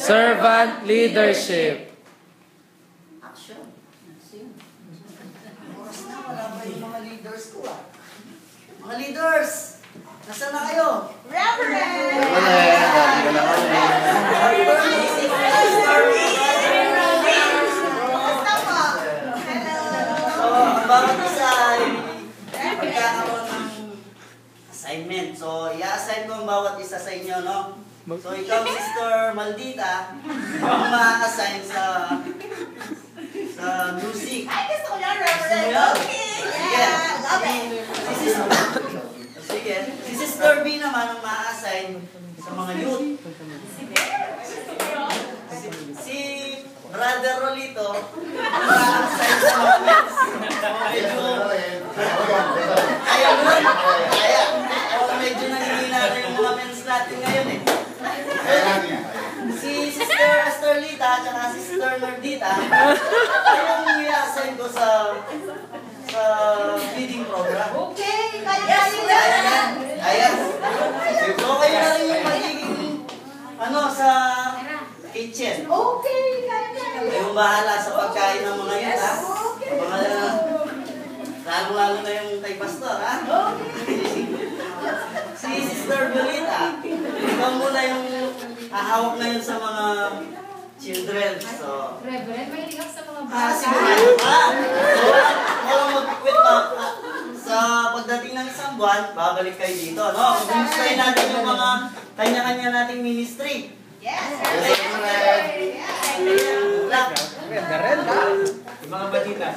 Servant leadership. Action. Oras na, wala pa yung mga leaders ko ah. Mga leaders, nasaan na kayo? Reverend! Bawat isa ay magkakaroon ng assignment. So, i-assign ko ang bawat isa sa inyo, no? So, ikaw, Sister Maldita, ang ma-assign sa music. Ay, gusto ko yan, Reverend! Okay! Yeah! Love it! Sige. Si Sister B naman ang ma-assign sa mga youth. Si Brother Rolito ang ma-assign sa mga men's. Kaya nun, medyo nanghihina na yung mga men's natin ngayon eh. Si Sister Asterlita at saka si Sister Nerdita ay yung i-assign ko sa feeding program. Okay! Kaya-kaya! Ayan. So kayo na rin yung magiging sa kitchen. Okay! Kaya-kaya! Kayong bahala sa pagkain ng mga yan, ha? Lalo-lalo na yung kay Pastor, ha? Si Sister Violeta, ikaw muna yung hahawak ngayon sa mga children. So, Reverend, may ligaw sa mga bata. sigurado ka. So, walang mag-quit pa. Sa pagdating ng isang buwan, babalik kayo dito, no? Kumustahin natin yung mga kanya-kanya nating ministry. Yes! Yung mga batita.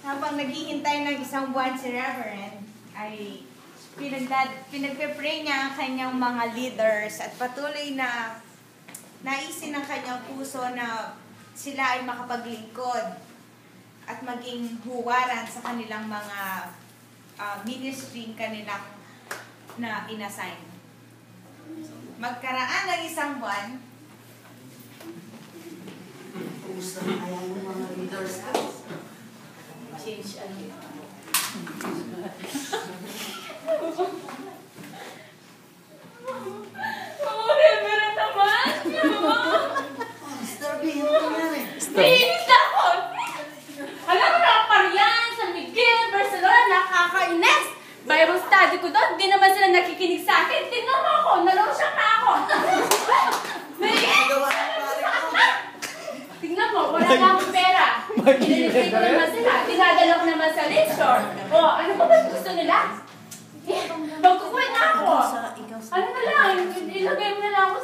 Habang naghihintay ng isang buwan si Reverend, ay pinagpe-pray niya ang kanyang mga leaders at patuloy na naisin ng kanyang puso na sila ay makapaglingkod at maging huwaran sa kanilang mga ministry kanilang na inassign. Magkaraan ng isang buwan, Kumusta na kaya yung mga leaders? Change Reverend naman! Mr. B, ano nangyari? Naiinis na ako! Alam mo na, Parian, San Miguel, Barcelona, nakakainis! Bible study ko doon, di naman sila nakikinig sa akin. Tingnan mo ako, nalosyak na ako! Nagawa ng pare ko. Tingnan mo, wala na akong pera. Inilipin ko naman sila. Dinadala ko naman sa leisure. O, ano ba gusto nila? Magkukwit na ako. Ano na lang, ilagay mo na lang ako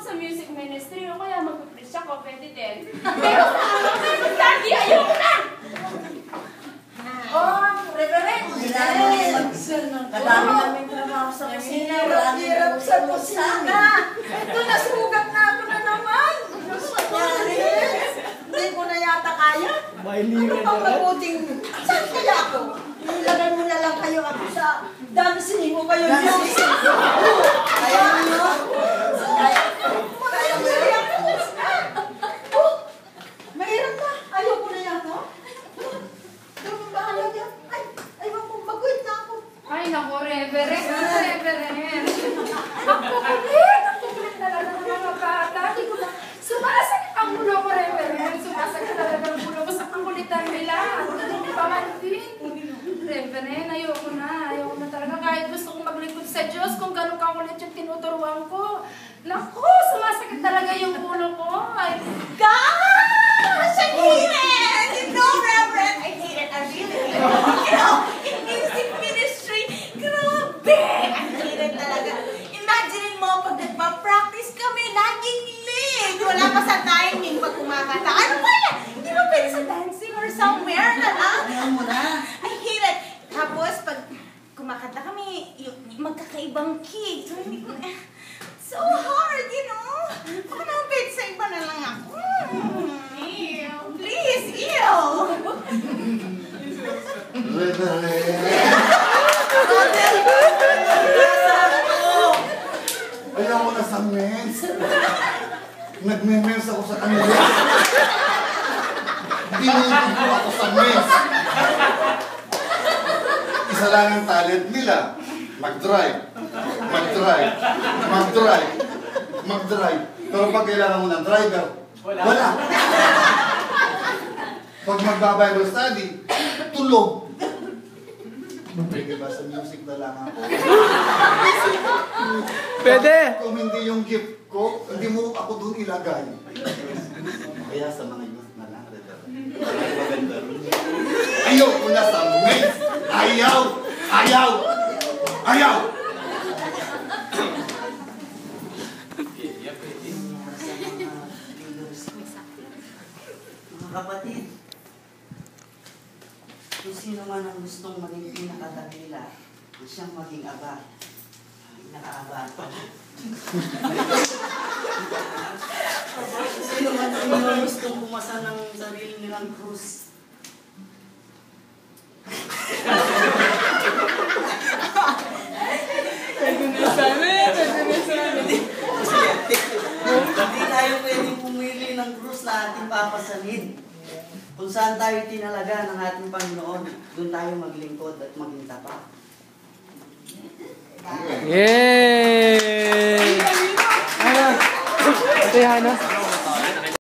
sa music ministry. O kaya mag-preach ako, pwede din. Pero Bible study, ayoko na! Reverend! Kadami namin trabaho sa kusina. hirap sa kusina. Ito, nasugat na ako na naman. Hindi ko na yata kaya. Ano pang mabuting, saan kaya ako? Ilagay mo na lang kayo ako sa dancing mo kayo. Kaya nyo? Mahirap na. Ayoko na yata. Ganun ba kaya dyan? Ay, ayaw mo, mag-quit na ako. Ay, naku, Reverend! Reverend! Ang kukulit talaga ng mga bata. Hindi ko na... Sumasakit ang ulo ko, Reverend. Sumasakit talaga ang ulo ko sa pangulitan nila. Pamantin. Reverend, ayoko na talaga. Kahit gusto kong maglingkod sa Diyos, kung gano'ng kakulit yung tinuturuan ko. Naku, sumasakit talaga yung ulo ko. Ay, Gosh! I hate it! You know, Reverend, I hate it. I really hate it. You know, in music ministry, grabe! I hate it talaga. Imagine mo, pag nagpa-practice kami, laging late. Wala pa sa timing pag kumakanta. Ano ba yan? Hindi ba pwede sa dancing or somewhere na lang? Ayaw mo na. I hate it. Tapos, pag kumakanta kami, magkakaibang key. So, hindi ko so hard, you know? Kung naman pwede sa iba na lang ako. Ew. Please, ew! Ayaw ko na sa mens. Nagme-mens ako sa kanila. Dinigil ko ako sa mens. Kasalanang talent nila. Mag-drive. Mag-drive. Mag-drive. Mag-drive. Pero pag kailangan mo ng driver, wala. Pag magbabible study, tulog. Pwede ba sa music na lang ako? Pwede. Kung hindi yung gift ko, hindi mo ako doon ilagay. Kaya sa mga youth na lang, ayaw ko na sa mates. Ayaw! Ayaw! Ayaw! Mga kapatid, kung sino man ang gustong maging pinakadakila, siyang maging aba. Pinakaaba. Sino man ang gustong pumasa ng sarili nilang krus. Hindi tayo pwedeng pumili ng krus na ating papasalin. Kung saan tayo tinalaga ng ating Panginoon, doon tayo maglingkod at maging tapat. Yes.